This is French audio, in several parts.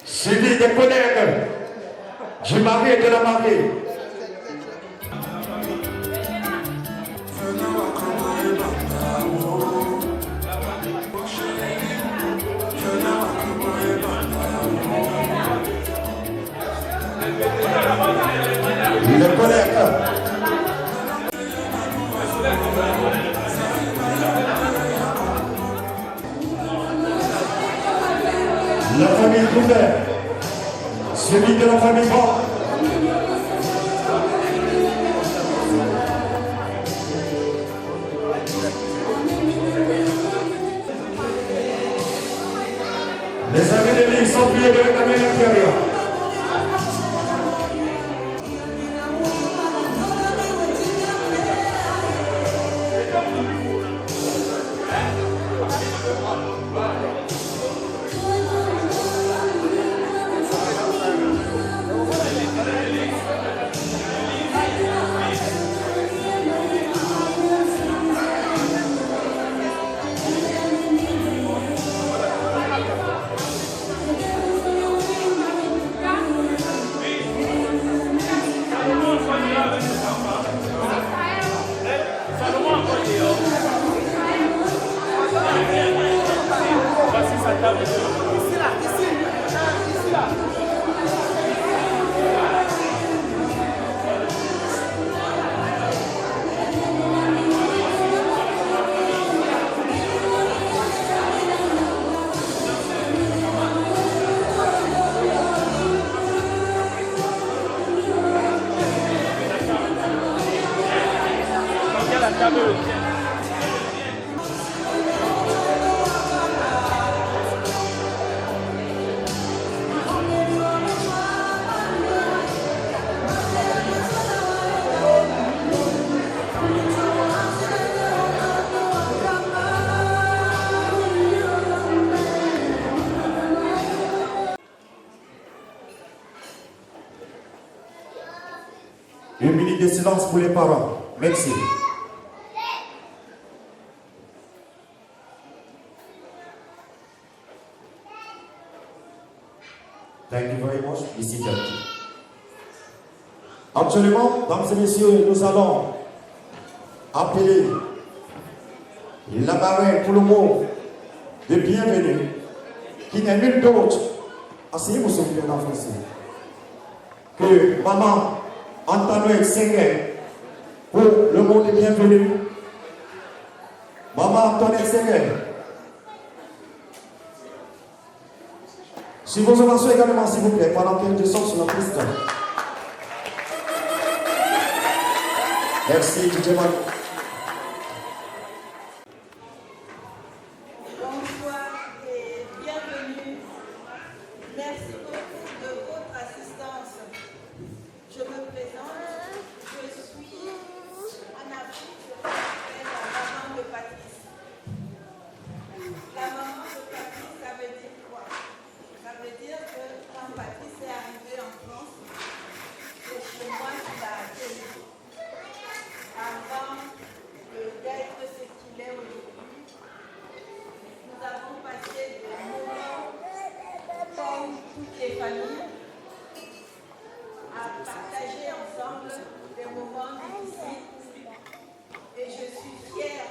Suivi des collègues du mari et de la mariée. Les collègues. La famille Couvert, celui de la famille Grand. Les amis de l'île sont priés de réclamer l'intérieur. Une minute de silence pour les parents. Merci. Thank you very much, Mr. Judge. Actuellement, mesdames et messieurs, nous allons appeler la marraine pour le mot de bienvenue, qui n'est nul d'autre, asseyez-vous s'il vous plaît en français, que maman Antoinette Senghel pour le mot de bienvenue. Maman Antoinette Senghel. Si vos ovations également, s'il vous plaît, pendant que je sors sur la piste. Merci, DJ Man. Bonsoir et bienvenue. Merci beaucoup de votre assistance. Je me présente, je suis Anna Fouque, je m'appelle la maman de Patrice. La maman de Patrice, ça veut dire quoi? Ça veut dire que quand Patrice est arrivé en France, c'est chez moi qu'il a accueilli. Avant d'être ce qu'il est aujourd'hui, nous avons passé des moments comme toutes les familles à partager ensemble des moments difficiles. Et je suis fière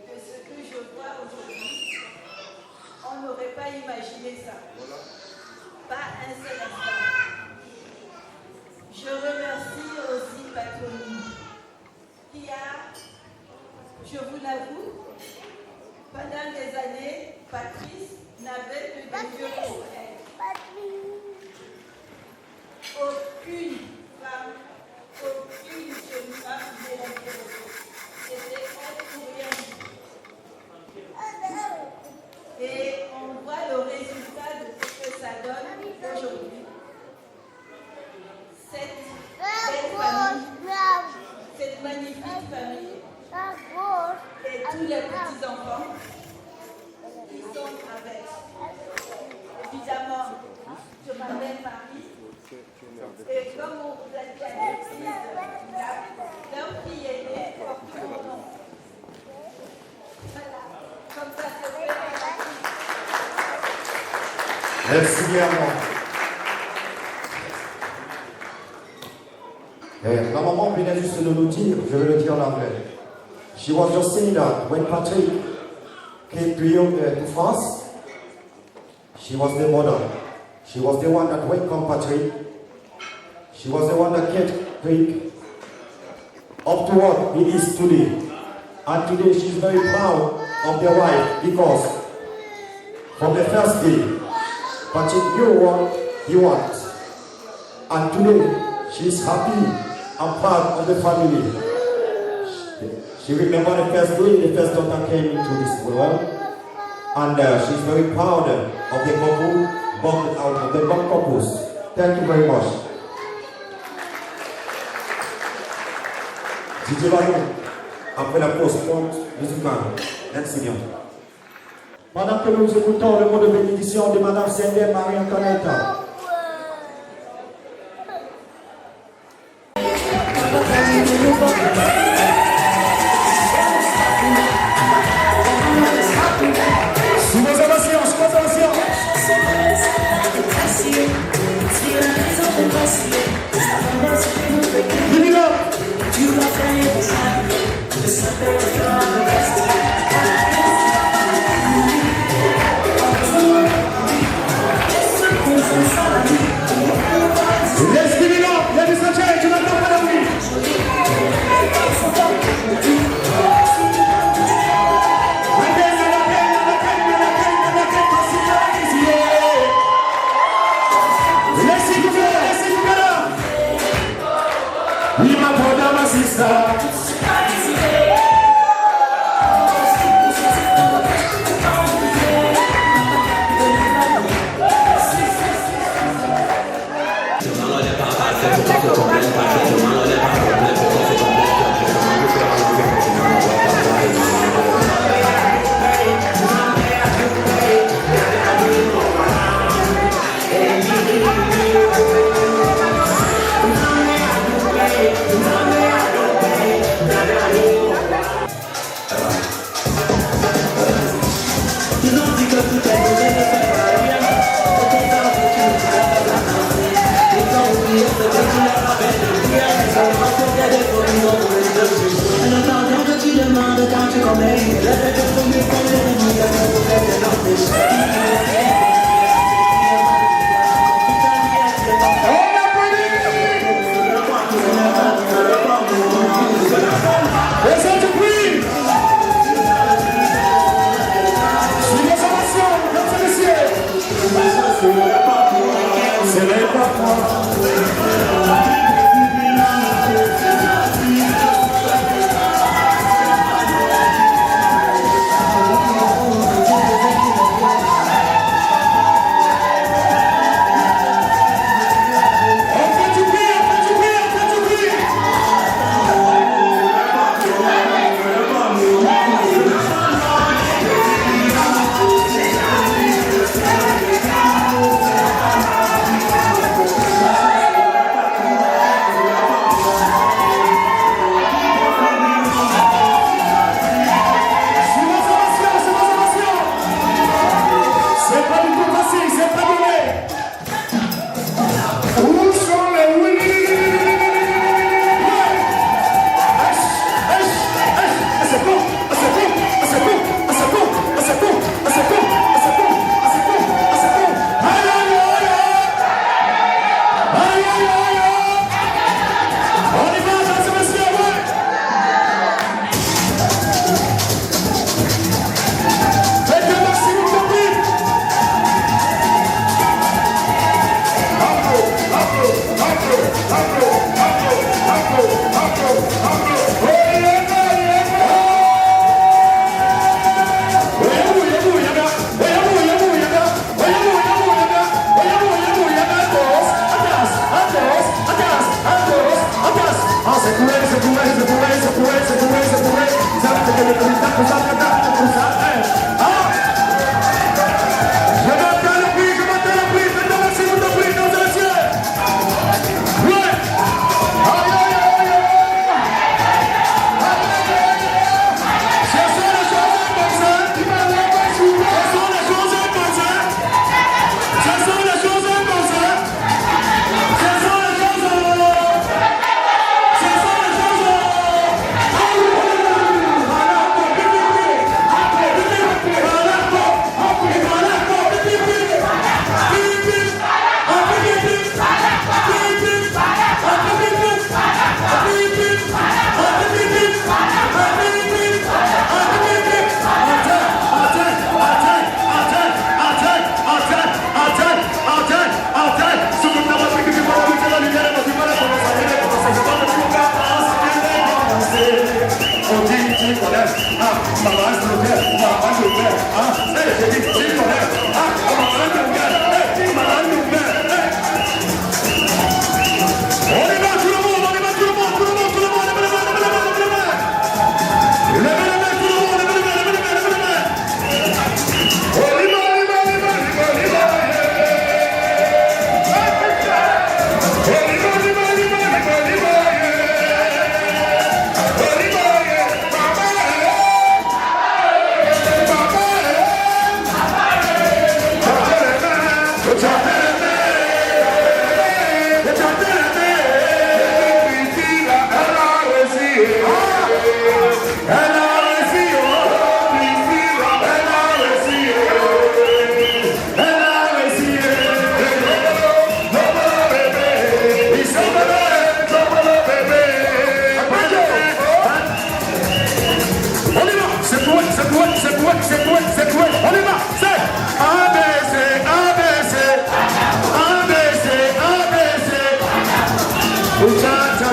de ce que je vois aujourd'hui. On n'aurait pas imaginé ça. Pas un seul instant. Je remercie aussi Patroni, qui a, je vous l'avoue, pendant des années, Patrice n'avait que des yeux pour elle. Aucune femme, aucune jeune femme ne l'intéressait. C'était elle pour rien. Et on voit le résultat de ce que ça donne aujourd'hui. Cette belle famille, cette magnifique famille, et tous les petits-enfants qui sont avec. Évidemment, je m'appelle Marie, et comme on vous a dit à l'église, l'homme qui est né porte mon nom. Voilà, comme ça se fait. Merci bien. La maman venait juste de nous dire, je vais le dire en anglais. She was just saying that when Patrick came to France, she was the mother. She was the one that welcomed Patrick. She was the one that kept Patrick up to what he is today. And today she's very proud of their wife because from the first day, Patrick knew what he wants. And today, she's happy and proud of the family. She remembers the first day, the first daughter came into this world. And she's very proud of the couple, born out of the born couples. Thank you very much. DJ Baron, après la pause musicale. Merci bien. Pendant que nous écoutons le mot de bénédiction de Madame Sender Marie-Antoinette. Sous vos ovations, sous vos ovations. Give it up. Let's give it up, ladies and gentlemen, my brother, my sister.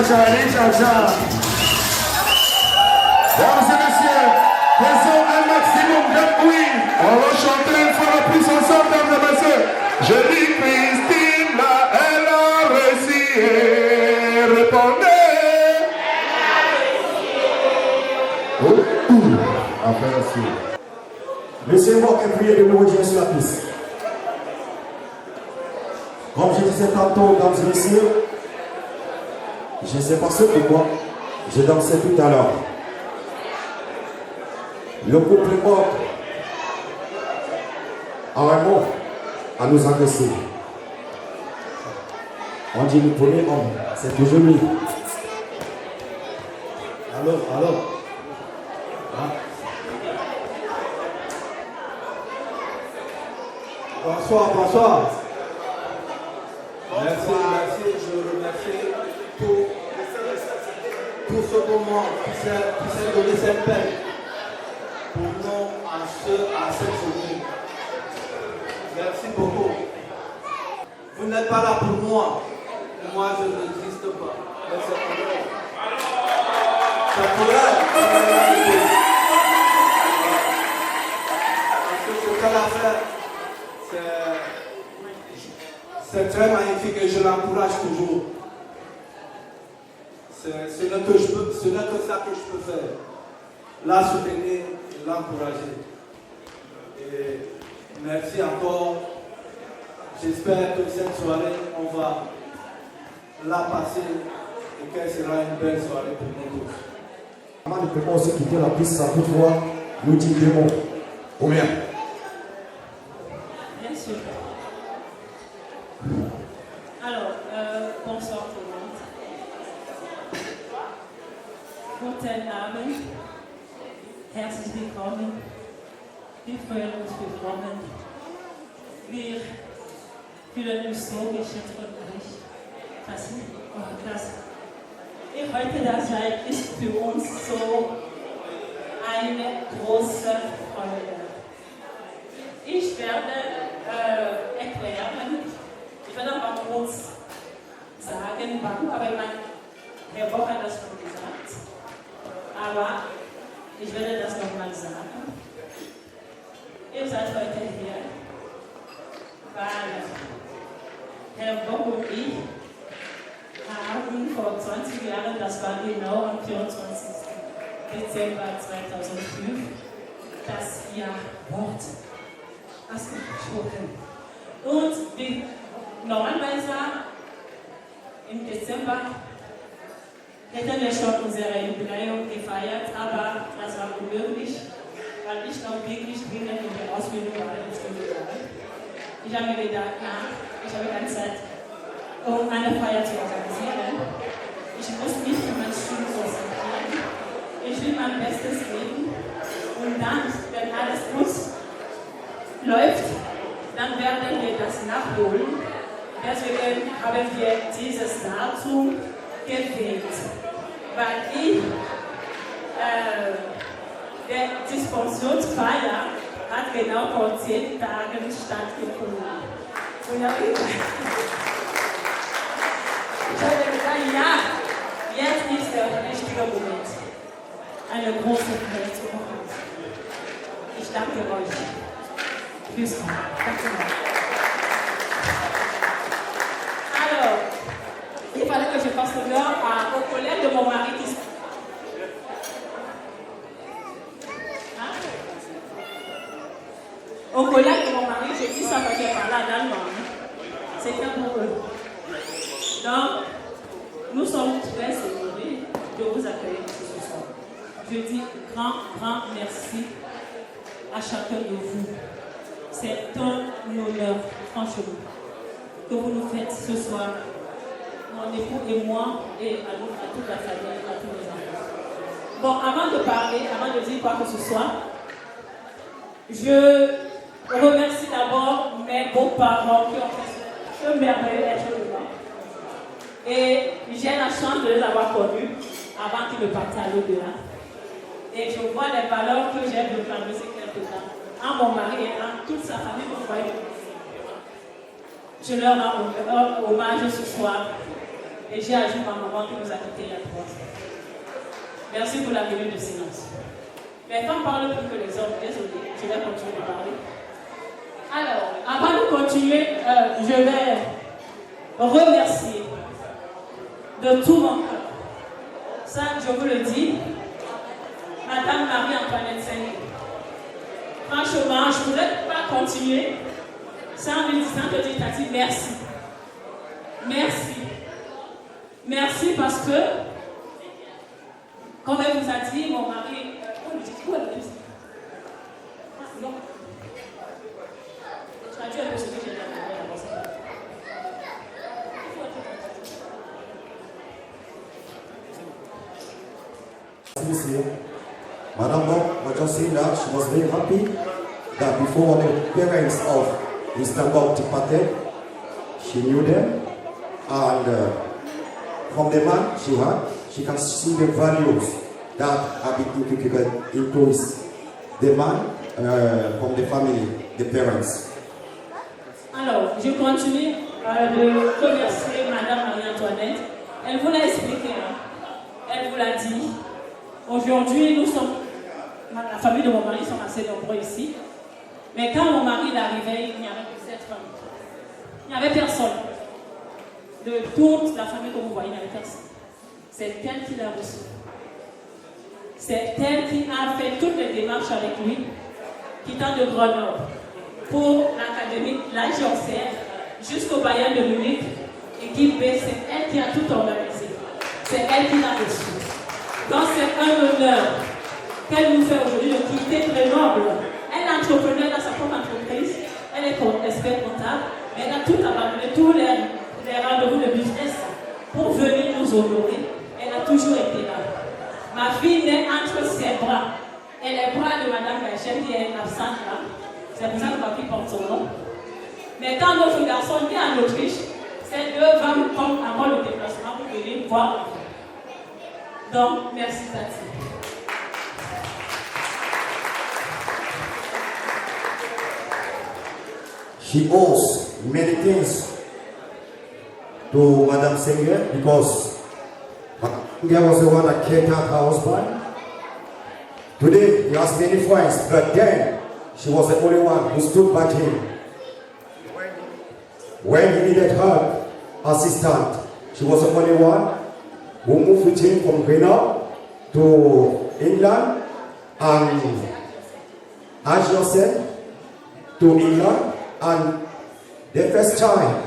Mesdames et messieurs, faisons un maximum de bruit. On va chanter une fois la plus ensemble, mesdames et messieurs. Je dis Christine, là, elle a réussi. Répondez. Après, laissez-moi que prier de nouveau Dieu sur la piste. Comme je disais tantôt, mesdames et messieurs, je ne sais pas ce pourquoi, j'ai dansé tout à l'heure. Le couple mort a un mot à nous adresser. On dit le premier homme, c'est toujours lui. Alors. Bonsoir. Merci. Je remercie tout ce moment qui s'est donné cette peine pour nous à cette journée. Merci beaucoup. Vous n'êtes pas là pour moi. Moi, je n'existe pas. Mais c'est pour elle. Parce que ce qu'elle a fait, c'est très magnifique et je l'encourage toujours. Ce n'est que ça que je peux faire. La soutenir, l'encourager. Et merci encore. J'espère que cette soirée, on va la passer et qu'elle sera une belle soirée pour nous tous. Avant de préparer aussi quitter la piste, sans toutefois nous dire deux mots. Combien? Bien sûr. Alors, bonsoir tout le monde. Guten Abend. Herzlich willkommen. Wir freuen uns willkommen. Wir fühlen uns so geschätzt von euch. Das. Ihr heute da seid, ist für uns so eine große Freude. Ich werde erklären, ich werde mal kurz sagen, warum, aber Herr Bock hat das schon gesagt, aber ich werde das nochmal sagen. Ihr seid heute hier, weil Herr Bock und ich haben vor 20 Jahren, das war genau am 24. Dezember 2005, das Jahrwort ausgesprochen. Und normalerweise im Dezember hätten wir schon unser Jubiläum gefeiert, aber das war unmöglich, weil ich noch wirklich dringend in der Ausbildung war. Ich habe mir gedacht, ich habe keine Zeit, um eine Feier zu organisieren. Ich muss mich für mein Studium konzentrieren. Ich will mein Bestes geben. Und dann, wenn alles gut läuft, dann werden wir das nachholen. Deswegen haben wir dieses Datum gewählt. Weil der Suspensionsfeier hat genau vor 10 Tagen stattgefunden. Und ich habe gesagt, ja, jetzt ist der richtige Moment, eine große Feier zu machen. Ich danke euch. Tschüss. Danke. Alors, il fallait que je fasse l'honneur aux collègues de mon mari qui sont. Aux collègues de mon mari, je dis ça parce que j'ai parlé en allemand. C'était pour eux. Donc, nous sommes très honorés de vous accueillir ici ce soir. Je dis grand merci à chacun de vous. C'est un honneur, franchement, que vous nous faites ce soir, mon époux et moi, et à toute la famille, à tous les enfants. Bon, avant de parler, avant de dire quoi que ce soit, je remercie d'abord mes beaux-parents qui ont fait ce merveilleux être humain. Et j'ai la chance de les avoir connus avant qu'ils ne partent à l'au-delà. Et je vois les valeurs que j'ai développées ces quelques temps en mon mari et en toute sa famille au foyer. Je leur rends hommage ce soir. Et j'ai ajouté ma maman qui nous a quittés il y a 3 ans. Merci pour la minute de silence. Les femmes parlent plus que les hommes. Désolée, je vais continuer de parler. Alors, avant de continuer, je vais remercier de tout mon cœur. Ça, je vous le dis, Madame Marie-Antoinette Senghor. Franchement, je ne voudrais pas continuer sans lui disant que Dieu t'a dit merci. Merci. Merci parce que, comme elle vous a dit, mon mari, où est le plus? Non. Traduis un peu ce que j'ai dit. Madame Bob was just saying that she was very happy that before the parents of Mr. Bob departed, she knew them, and from the man she had, she can see the values that have been inculcated into the man from the family, the parents. Alors, je continue de remercier Madame Marie-Antoinette. Elle vous l'a expliqué, hein? Elle vous l'a dit. Aujourd'hui, nous sommes, la famille de mon mari sont assez nombreux ici. Mais quand mon mari est arrivé, il n'y avait que cette famille. Il n'y avait personne. De toute la famille que vous voyez, il n'y avait personne. C'est elle qui l'a reçu. C'est elle qui a fait toutes les démarches avec lui, quittant de Grenoble pour l'académie, la GOCR, jusqu'au Bayern de Munich, équipe B. C'est elle qui a tout organisé. C'est elle qui l'a reçu. Donc c'est un honneur qu'elle nous fait aujourd'hui de quitter Grenoble. Elle est entrepreneur dans sa propre entreprise, elle est experte comptable, mais elle a tout abandonné, tous les rendez-vous de business pour venir nous honorer. Elle a toujours été là. Ma fille naît entre ses bras et les bras de Madame Gachel qui est absente là. C'est pour ça que ma fille porte son nom. Mais quand notre garçon vient en Autriche, ces 2 femmes font encore le déplacement pour venir voir. Donc, merci Tati. She owes many things to Madame Senghor because Senghor was the one that cared for her husband. Today, he has many friends, but then she was the only one who stood by him. When he needed her assistant, she was the only one who moved with him from Grenoble to England and as yourself to England, and the first time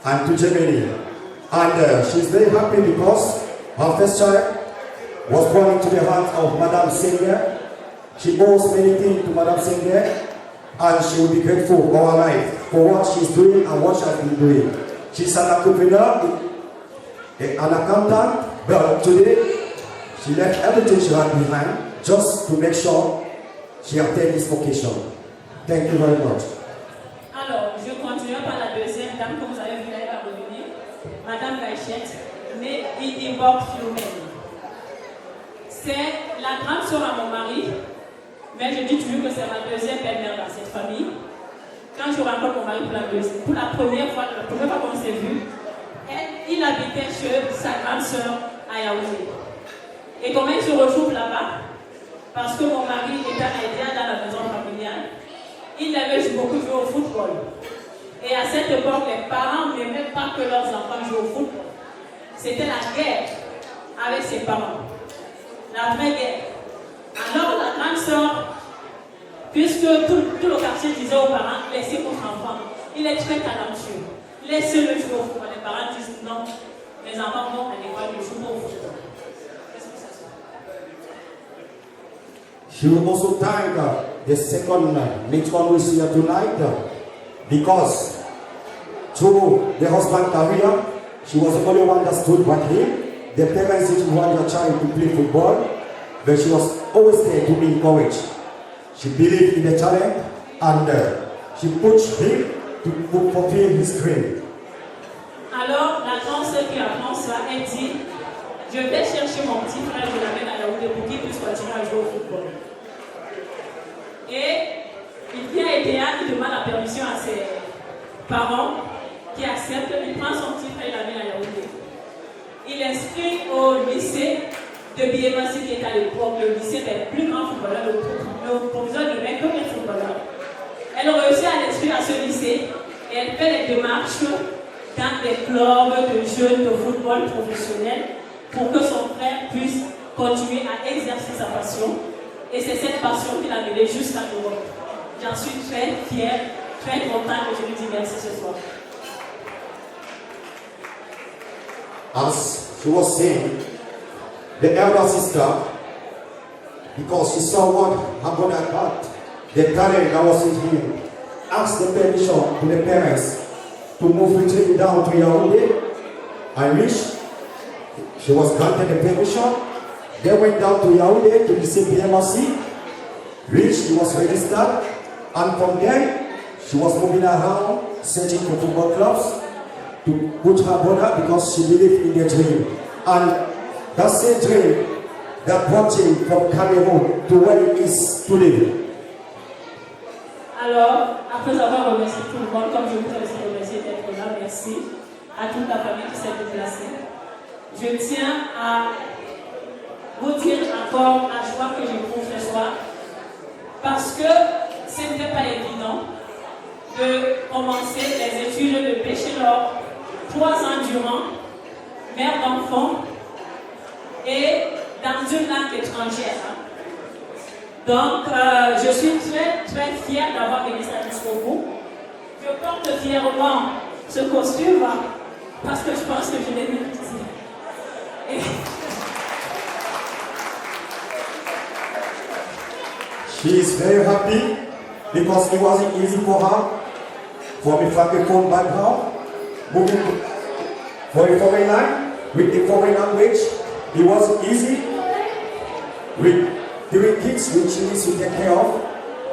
and to Germany, and she's very happy because her first child was born into the hands of Madame Senghor. She owes many things to Madame Senghor, and she will be grateful all her life for what she's doing and what she has been doing. She's an entrepreneur, an accountant, but today she left everything she had behind just to make sure she attained this vocation. Thank you very much. Alors, je continue par la deuxième dame que vous avez vu, elle va revenir. Madame Gachette, née Ingeborg-Flumen. C'est la grande sœur à mon mari, mais je dis toujours que c'est ma deuxième belle-mère dans cette famille. Quand je rencontre mon mari pour la première fois qu'on s'est vu, il habitait chez sa grande sœur à Yaoundé. Et comment il se retrouve là-bas? Parce que mon mari était aidé dans la maison familiale. Il aimait beaucoup jouer au football. Et à cette époque, les parents n'aimaient pas que leurs enfants jouent au football. C'était la guerre avec ses parents. La vraie guerre. Alors la grande sœur, puisque tout le quartier disait aux parents, laissez votre enfant, il est très talentueux. Laissez-le jouer au football. Les parents disent non, les enfants vont à l'école, ils jouent au football. She will also thank the second matron who is here tonight because through the husband career, she was the only one that stood by him. The parents didn't want her child to play football, but she was always there to encourage. She believed in the talent and she pushed him to fulfill his dream. Alors, la grande sœur qui apprend ça, elle dit, je vais chercher mon petit frère, je l'amène à la Yaoundé pour qu'il puisse continuer à jouer au football. Et il vient à Edéa, il demande la permission à ses parents qui acceptent, il prend son petit frère et l'amène à Yaoundé. Il inscrit au lycée de Biémassi qui est à l'époque le lycée des plus grands footballeurs, le proviseur de mes premiers footballeurs. Elle réussit à l'inscrire à ce lycée et elle fait les démarches dans des clubs de jeunes de football professionnel pour que son frère puisse continuer à exercer sa passion. Et c'est cette passion qui l'a mené jusqu'à l'Europe. J'en suis très fière, très contente que je lui dis merci ce soir. As she was saying, the elder sister, because she saw what her brother had, the talent that was in him, asked the permission to the parents to move with him down to Yaoundé. I wish she was granted the permission. They went down to Yaoundé to the CPMRC, which she was registered, and from there she was moving around searching for football clubs to put her brother because she believed in the dream. And that's the dream that brought him from Cameroon to where he is today. Alors, après avoir remercié tout le monde, comme je vous ai aussi remercié d'être là, merci à toute la famille qui s'est déplacée. Je tiens à vous dire encore la joie que j'éprouve ce soir, parce que ce n'était pas évident de commencer les études de bachelor 3 ans durant, mère d'enfant, et dans une langue étrangère. Donc, je suis très, très fière d'avoir mené ça jusqu'au bout. Je porte fièrement ce costume parce que je pense que je l'ai mérité. She is very happy because it wasn't easy for her from a francophone background, moving for a foreign land with a foreign language. It wasn't easy with doing kids which she needs to take care of,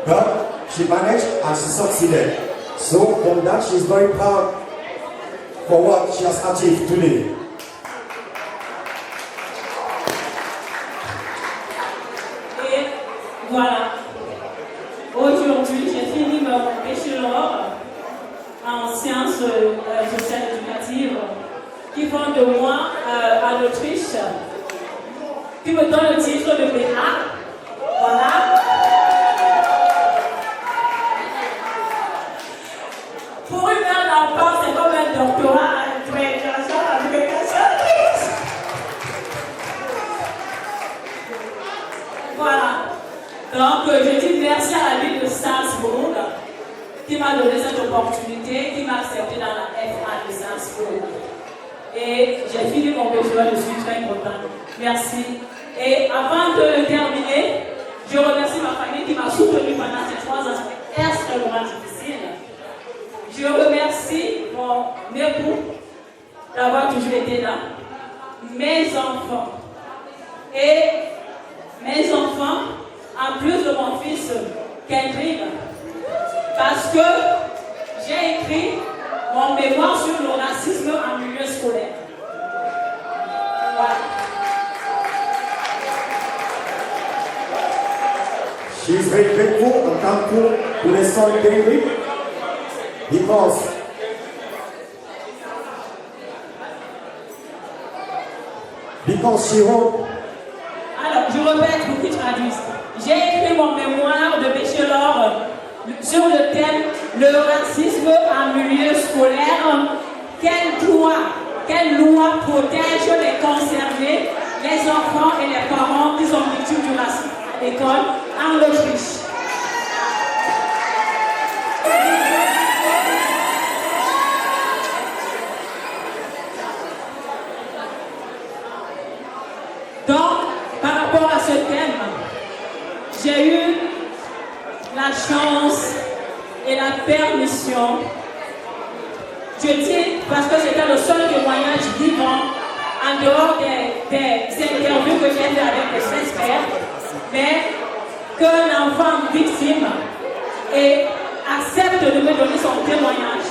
but she managed and she succeeded. So from that she is very proud for what she has achieved today. Et voilà. Aujourd'hui, j'ai fini mon bachelor en sciences sociales éducatives qui font de moi en Autriche, qui me donne le titre de BA. Voilà. Pour une mère d'enfant, c'est comme un doctorat en création, voilà. Donc, je dis merci à la ville de Salzbourg qui m'a donné cette opportunité, qui m'a accepté dans la FA de Salzbourg. Et j'ai fini mon bachelor, je suis très contente. Merci. Et avant de terminer, je remercie ma famille qui m'a soutenue pendant ces 3 ans extrêmement difficiles. Je remercie mon époux d'avoir toujours été là, mes enfants. Et mes enfants, en plus de mon fils Kendrick, parce que j'ai écrit mon mémoire sur le racisme en milieu scolaire. Voilà. She is very grateful and thankful to the son Kendrick because she wrote. Alors, je répète pour qu'ils traduisent. J'ai écrit mon mémoire de bachelor sur le thème le racisme en milieu scolaire. Quelle loi protège les concernés, les enfants et les parents qui sont victimes du racisme à l'école en Autriche. Donc, par rapport à ce thème, j'ai eu la chance et la permission, je dis parce que c'était le seul témoignage vivant en dehors des interviews que j'ai fait avec les experts, mais qu'un enfant victime accepte de me donner son témoignage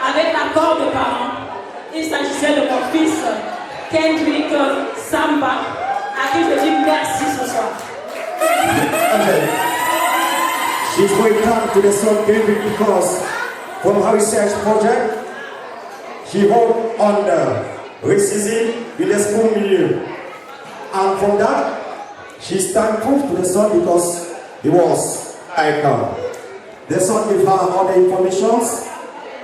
avec l'accord des parents. Il s'agissait de mon fils Kendrick Samba, à qui je dis merci ce soir. Okay. She's going down to the Son David because from her research project, she worked on the racism in the school milieu. And from that, she stand proof to the Son because he was like the Son gave her all the information,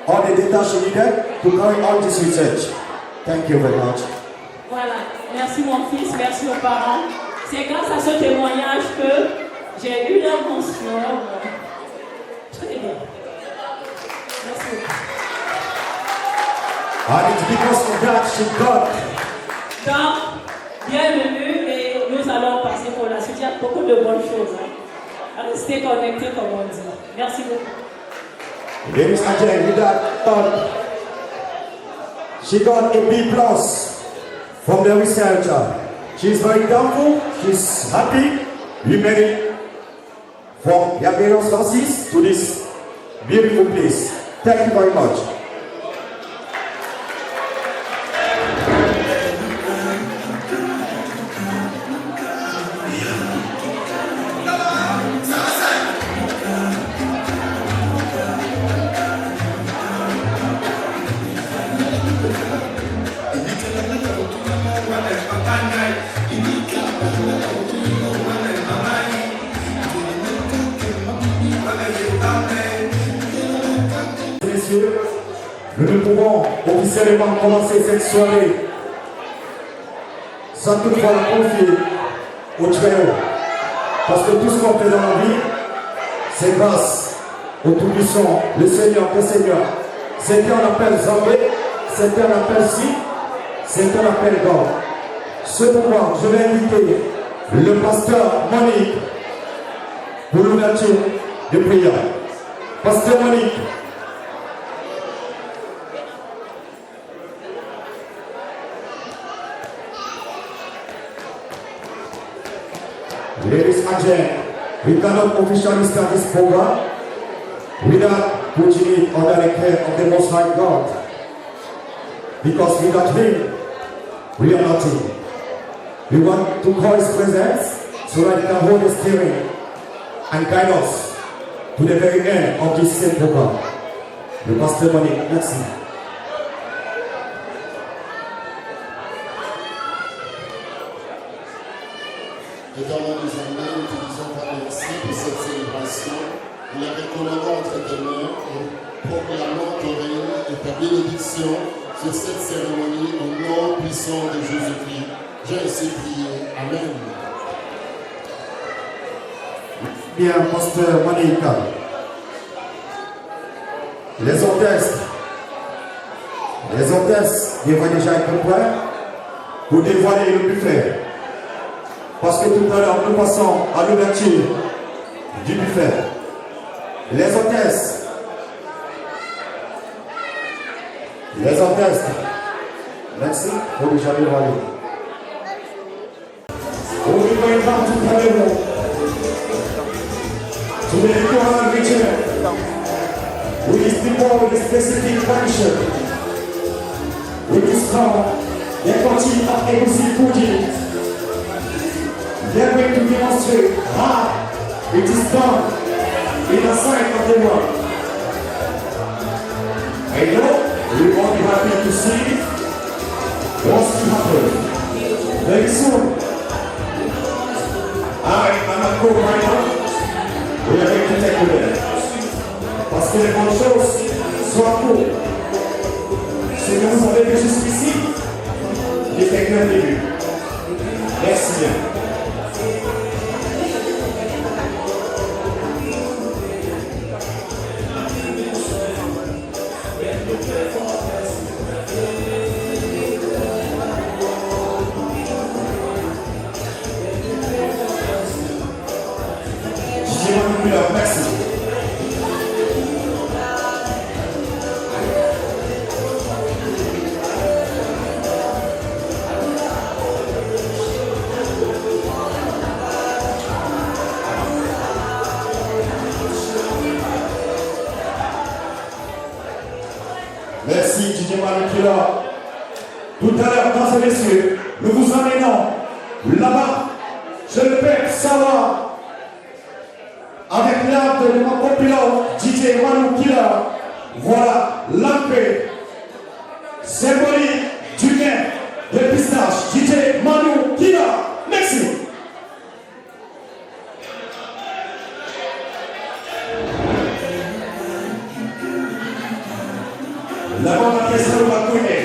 all the data she needed to carry out this research. Thank you very much. Voilà, merci mon fils, merci aux parents. C'est grâce à ce témoignage que j'ai eu l'invention. Très bien. Merci beaucoup. And it's because of that she got. Donc, bienvenue et nous allons passer pour la suite. Il y a beaucoup de bonnes choses. Restez connectés comme on dit. Merci beaucoup. Ladies and gentlemen, with that, she got a B+ from the researcher. She's very thankful, she's happy. We made it from various sources to this beautiful place. Thank you very much. Messieurs, nous pouvons officiellement commencer cette soirée sans toutefois la confier au Très-Haut. Parce que tout ce qu'on fait dans la vie, c'est grâce au Tout-Puissant, le Seigneur, le Seigneur. C'est qu'on appelle Zambé, c'est qu'on appelle Si, c'est qu'on appelle God. Ce pouvoir, je vais inviter le pasteur Monique pour l'ouverture de prière. Pasteur Monique. Ladies and gentlemen, we cannot officially start this program without putting it under the care of the Most High God. Because without Him, we are nothing. We want to call His presence so that He can hold the steering and guide us to the very end of this same program. Le pasteur Monique, merci. Éternel des armées, nous te disons pas merci pour cette célébration. Nous la recommandons entre tes mains et proclamons ton règne et ta bénédiction sur cette cérémonie au nom puissant de Jésus-Christ. J'ai ainsi prié. Amen. Bien, pasteur Monique. Les hôtesses devraient déjà être prêts pour dévoiler le buffet. Parce que tout à l'heure, nous passons à l'ouverture du buffet. Les hôtesses, merci pour déjà dévoiler. On est going back to Cameroon, to the Equatorial region, with these people with a specific function, with this called the Coaching of Egusi Fuji. They are going to demonstrate how it is done in the sight of the world. I know we won't be happy to see what's to happen very soon. I am a co-writer. We are going to take with it. Parce que les bonnes choses soient pour. Ce que vous avez fait jusqu'ici n'était qu'un début. Merci bien. Merci. Merci, Didier Manipula. Tout à l'heure, mesdames et messieurs, nous vous emmenons Là-bas, je le fais savoir avec l'art de mon copilote DJ Manu Killa. Voilà l'entrée symbolique du gain de pistache DJ Manu Killa. Merci. La bonne orchestre va couler.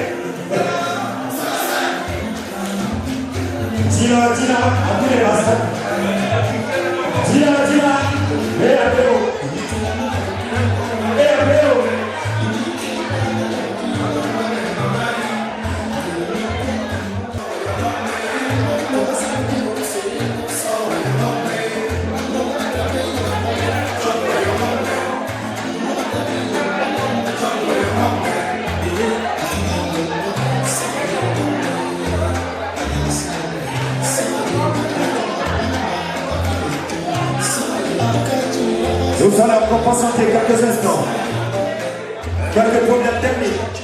Dina, appelez basta. Dina, et appelez-vous. Et appelez-vous. Nous allons encore patienter quelques instants. Quelques problèmes techniques.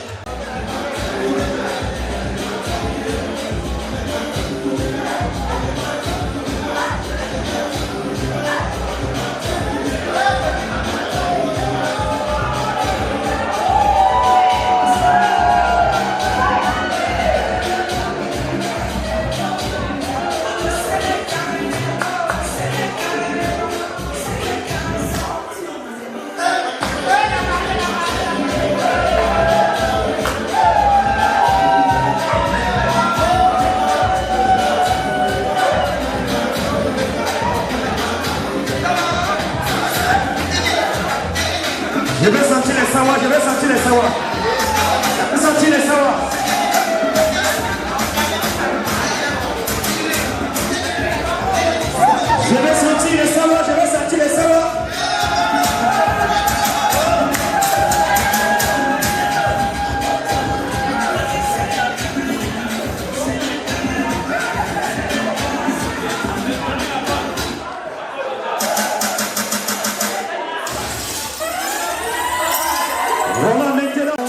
Je vais sentir les sawas, je vais sentir les sawas. Je vais sentir les sawas. Je vais sentir les sawas, je vais sentir les sawas. Voilà maintenant.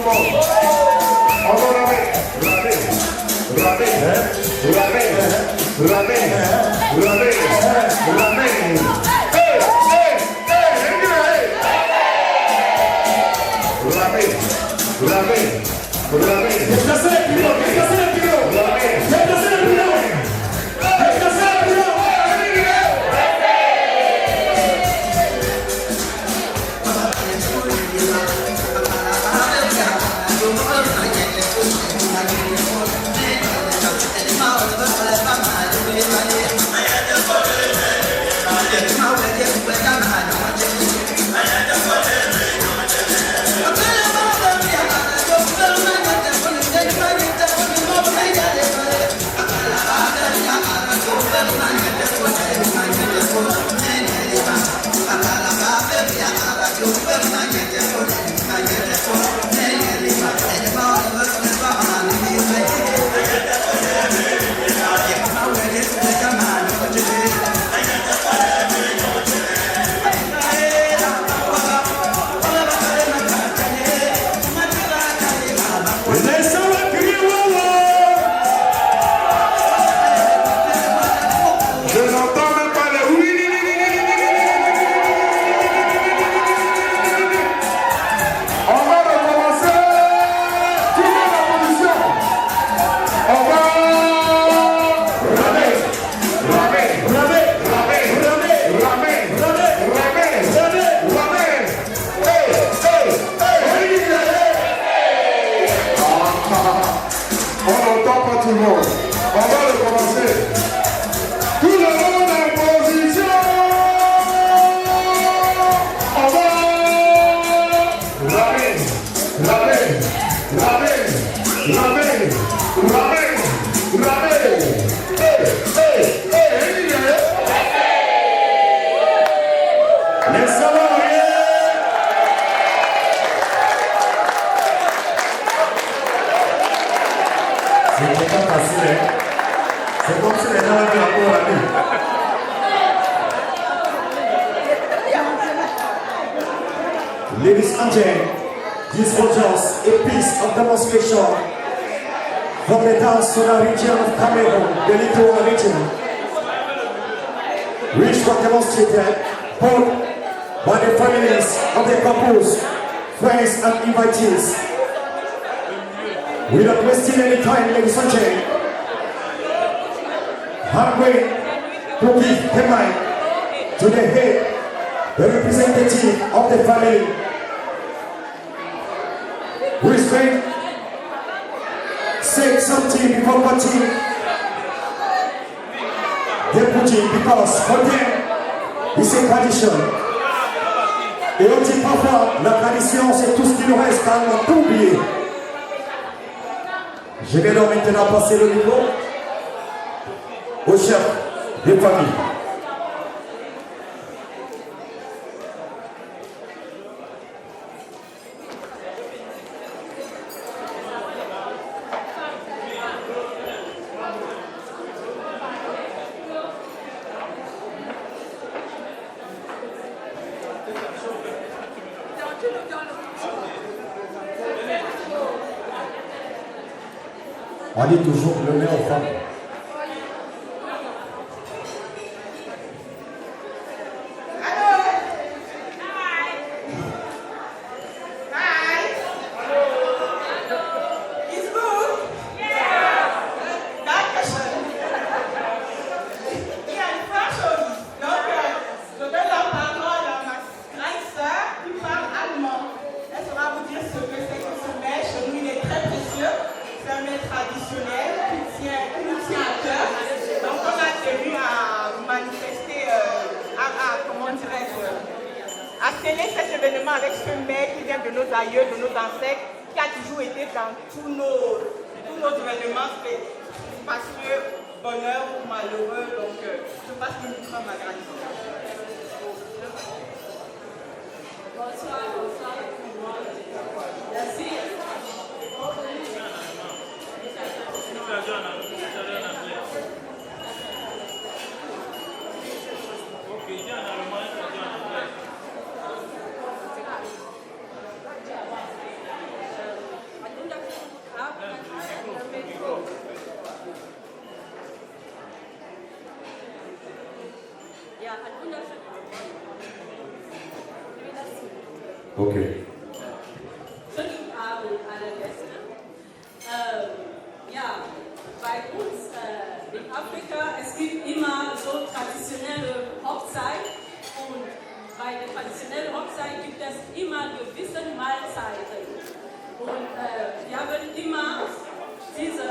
monde. On va ramer. C'est comme si les gens étaient encore à nous. Ladies and gentlemen, this was just a piece of demonstration from the dance to the region of Cameroon, the Little region, which was demonstrated both by the families of the couples, friends and invitees. Without wasting any time, ladies and gentlemen, I'm going to give the mic to the head, the representative of the family, who is going to say something before cutting the pudding, because for them, it's a tradition. Et on dit parfois, la tradition c'est tout ce qui nous reste quand on a tout oublié. Je vais donc maintenant passer le micro au chef de famille. On dit toujours le meilleur aux femmes. À sceller cet événement avec ce mec qui vient de nos aïeux, de nos ancêtres, qui a toujours été dans tous nos événements, c'est parce que bonheur ou malheureux, donc je passe le micro à ma grande sœur. Bonsoir. Merci. Okay. Guten Abend, alle Gäste. Ja, bei uns in Afrika, es gibt immer so traditionelle Hochzeit und bei der traditionellen Hochzeit gibt es immer gewisse Mahlzeiten. Und wir haben immer diese,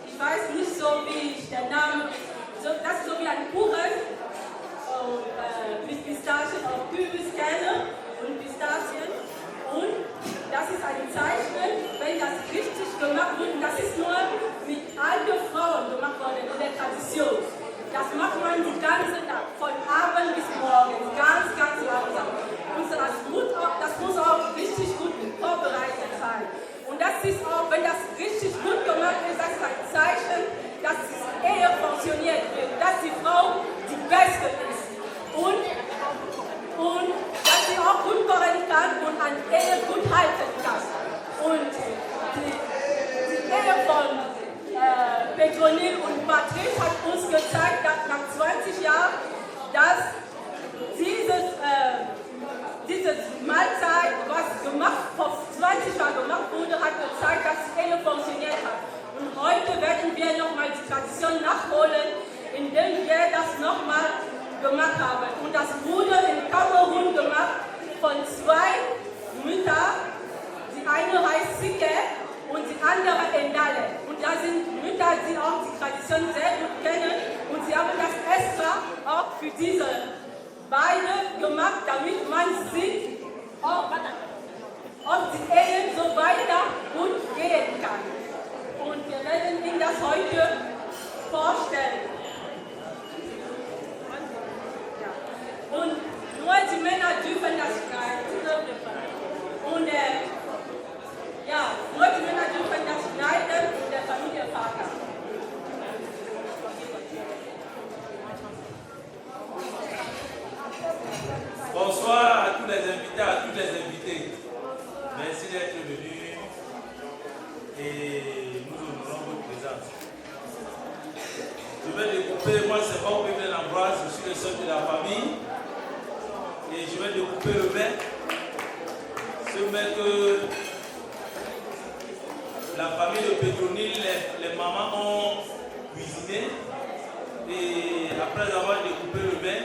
ich weiß nicht so wie der Name, so, das ist so wie ein Kuchen. Mit Pistazien auf Kürbiskerne und Pistazien. Und das ist ein Zeichen, wenn das richtig gemacht wird. Das ist nur mit alten Frauen gemacht worden in der Tradition. Das macht man die ganze Tag, von Abend bis morgen, ganz, ganz langsam. Und das muss auch richtig gut vorbereitet sein. Und das ist auch, wenn das richtig gut gemacht ist, das ist ein Zeichen, dass die Ehe funktioniert wird, dass die Frau die Beste ist. Und dass sie auch gut kochen kann und eine Ehe gut halten kann. Und die Ehe von Petronil und Patrice hat uns gezeigt, dass nach 20 Jahren, dass diese Mahlzeit, was vor 20 Jahren gemacht wurde, hat gezeigt, dass die Ehe funktioniert hat. Und heute werden wir nochmal die Tradition nachholen, indem wir das nochmal gemacht haben. Und das wurde in Kamerun gemacht von 2 Müttern. Die eine heißt Sike und die andere Endale. Und da sind Mütter, die auch die Tradition sehr gut kennen. Und sie haben das extra auch für diese beide gemacht, damit man sieht, ob die Ehe so weiter gut gehen kann. Und wir werden Ihnen das heute vorstellen. Und nur die Männer dürfen das schneiden. Und nur die Männer dürfen das schneiden und der Familienvater. Bonsoir à tous les invités, à toutes les invitées. Merci d'être venus et nous honorons votre présence. Je vais découper, moi c'est pas Bébé Ambroise, je suis le seul de la famille. Et je vais découper le mets. Ce mets que la famille de Petronil, les mamans ont cuisiné. Et après avoir découpé le mets,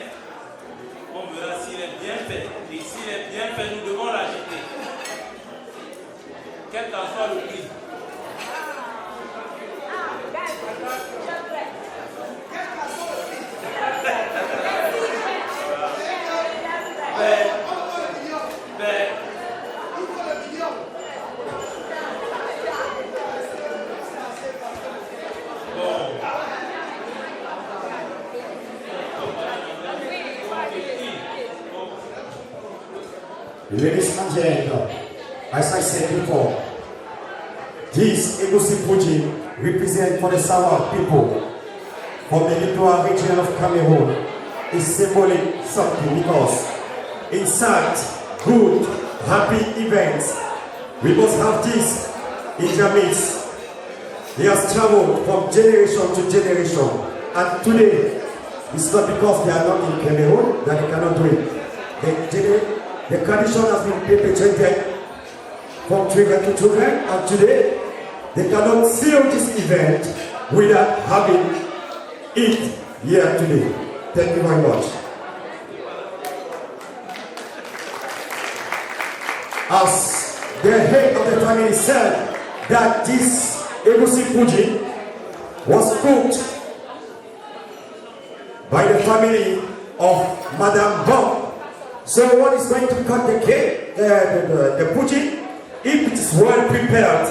on verra s'il est bien fait. Et s'il est bien fait, nous devons l'acheter. Quel qu'en soit le prix. Ladies and gentlemen, as I said before, this Egusi Puji represents for the Sawa people from the Littoral region of Cameroon is symbolic something because in such good, happy events, we must have this in their midst. They have traveled from generation to generation, and today it's not because they are not in Cameroon that they cannot do it. The tradition has been perpetuated from children to children, and today they cannot seal this event without having it here today. Thank you very much. As the head of the family said that this Egusi Puji was cooked by the family of Madame Bon. So one is going to cut the cake, the pudding, if it is well prepared,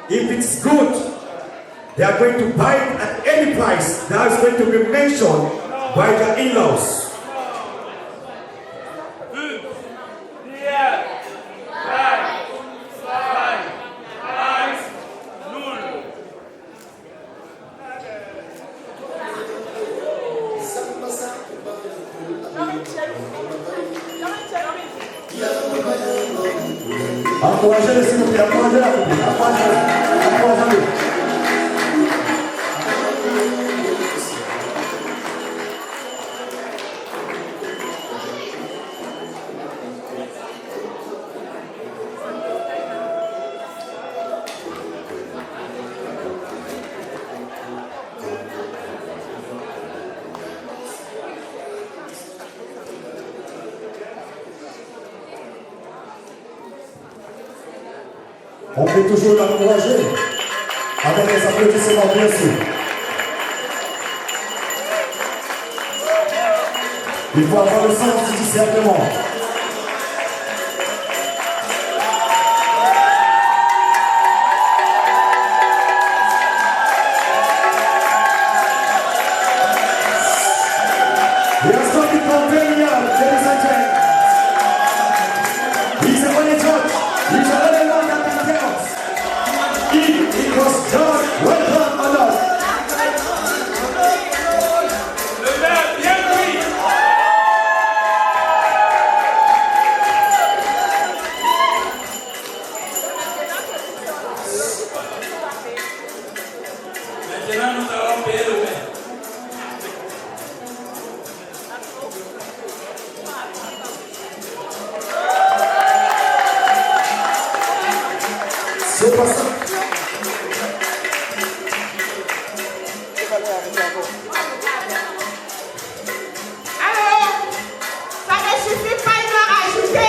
if it's good, they are going to buy it at any price that is going to be mentioned by the in-laws. Encouragez-le s'il vous plaît, encouragez la copine, encouragez-le. On peut toujours l'encourager avec les applaudissements, bien sûr. Il faut avoir le sens du discernement. He has not become very young, ladies and gentlemen. He's a only judge. He's the only one that can tell us if it was done, well done or not. Le maire, bien pris. Maintenant, nous allons payer le maire. C'est pas ça. Alors, ça ne suffit pas, il doit rajouter.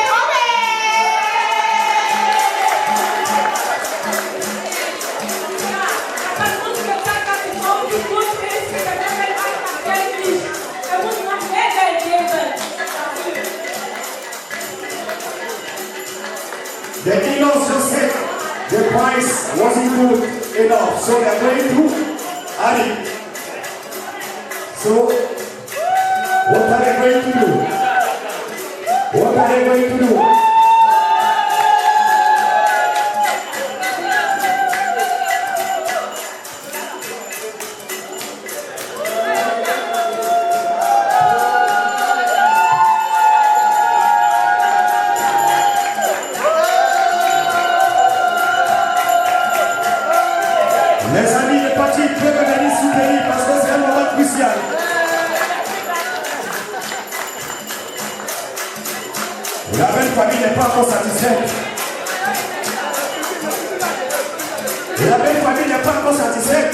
The in-laws just said the price wasn't good enough, so they're going to add it. So, what are they going to do? What are they going to do? Les amis de parti peuvent venir soutenir parce que c'est un moment crucial. La belle famille n'est pas encore satisfaite. La belle famille n'est pas encore satisfaite.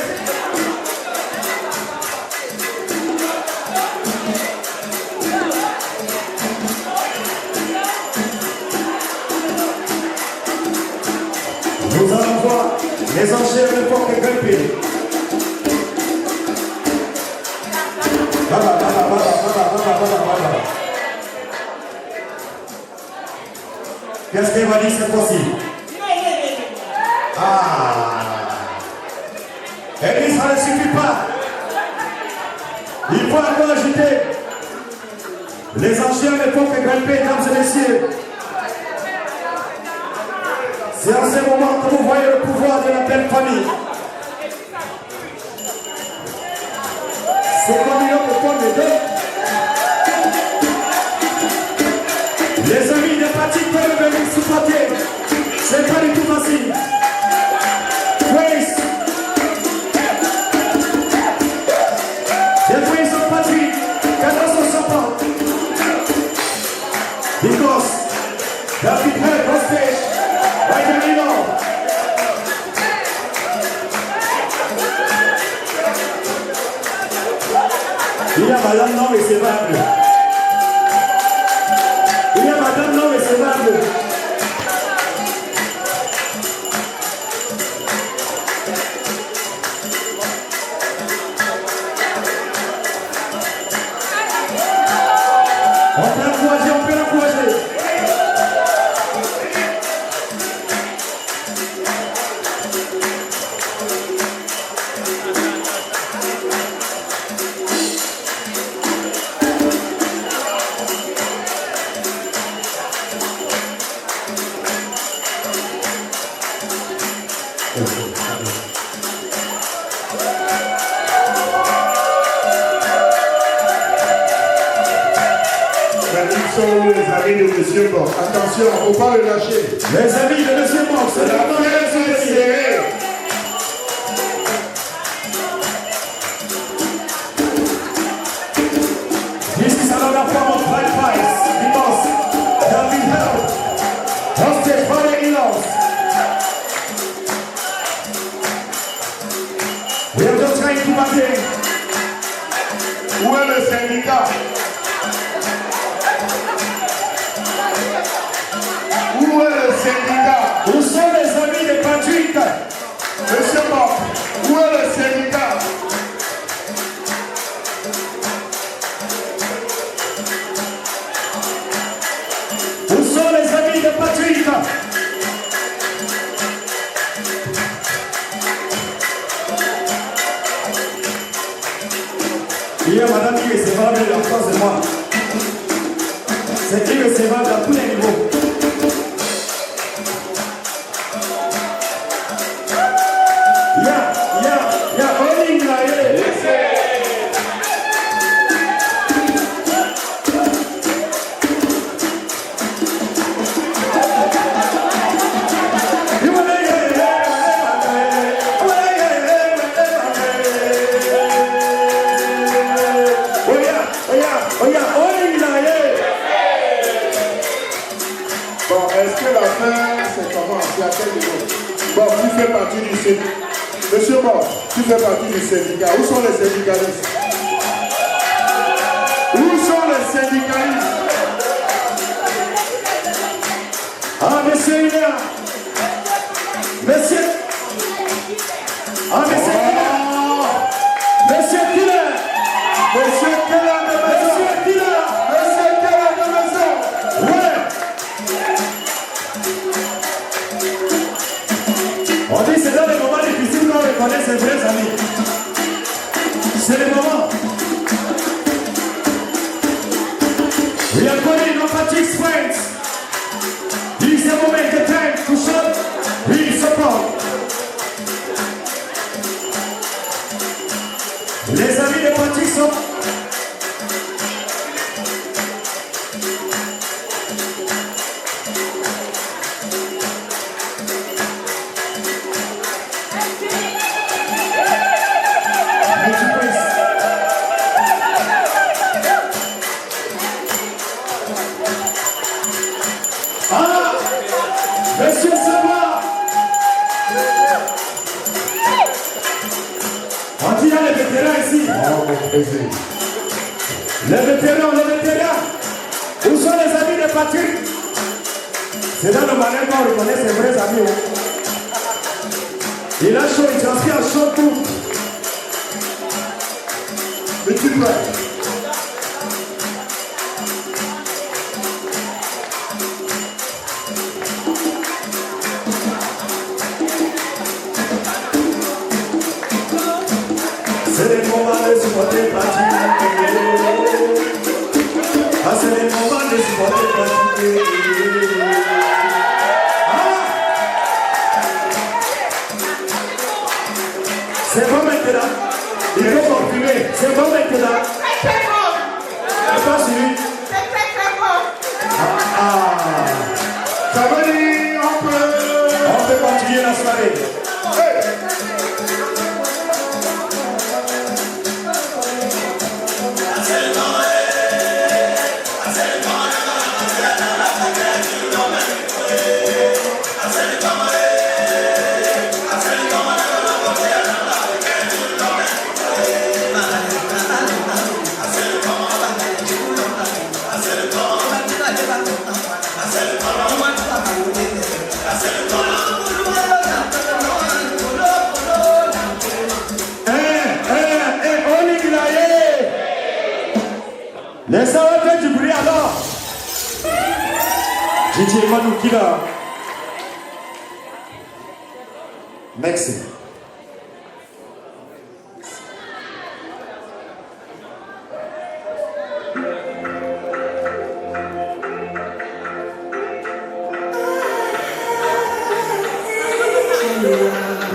Nous allons voir les enchères de porte grimper. Qu'est-ce qu'elle va dire cette fois-ci? Ah! Elle dit ça ne suffit pas. Il faut encore ajouter les enchères de porte grimper, mesdames et messieurs. C'est en ce moment que vous voyez le pouvoir de la belle famille. C'est comme il y a pour les deux. Les amis des partis peuvent venir supporter. C'est pas du tout facile. Praise. The praise of Patrick can also support. Because David heard on stage. By the middle. Il y a madame non recevable. Il y a madame non recevable. On peut l'encourager, on peut l'encourager. Les amis de Monsieur Box. Attention, il ne faut pas le lâcher. Les amis de Monsieur Box, c'est la fin de serré. This is another form of sacrifice because David held hostage father-in-laws. We are just trying to bargain. Où est le syndicat? Où sont les amis de Vraiment. C'est irrécevable à tous les niveaux. Bon, est-ce que la fin, c'est comment? C'est à quel niveau? Bon, tu fais partie du syndicat. Monsieur Bon, tu fais partie du syndicat. Où sont les syndicalistes? Où sont les syndicalistes? Ah, monsieur, il est là. Monsieur. Ah, monsieur. Monsieur Killer. Monsieur Killer de maison. Monsieur Killer. Monsieur Killer de maison. Ouais. On dit c'est dans les moments difficiles qu'on reconnaît ses vrais amis. C'est les moments. We are calling our Patrick's friends. This is the moment, the time to show real support. Les amis de Patrick sont... Ah, monsieur Savoie. On dit il y a les vétérans ici. Oh, mon président. Les vétérans. Où sont les amis de Patrick? C'est dans le malin qu'on reconnaît ses vrais amis. Il a chaud, il transpire à chaud tout. Mais tu dois. C'est les moments de supporter Patrick. Ah, c'est les moments de supporter Patrick. Ah! C'est bon maintenant. Il faut confirmer. C'est bon maintenant. Très bon. C'est pas suivi. C'est très bon. Ça veut dire on peut continuer la soirée. Laissez-moi faire du bruit alors. Didier Manoukila. Merci.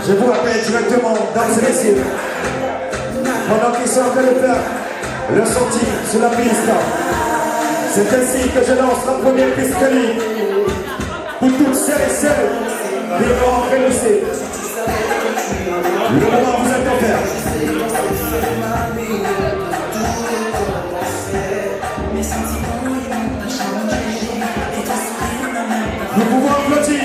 Je vous rappelle directement dans ces messieurs, pendant qu'ils sont en train de faire le sortie sur la piste, c'est ainsi que je lance la première piste pour toutes celles et celles qui vont renoncer. Le moment vous est offert. Nous pouvons applaudir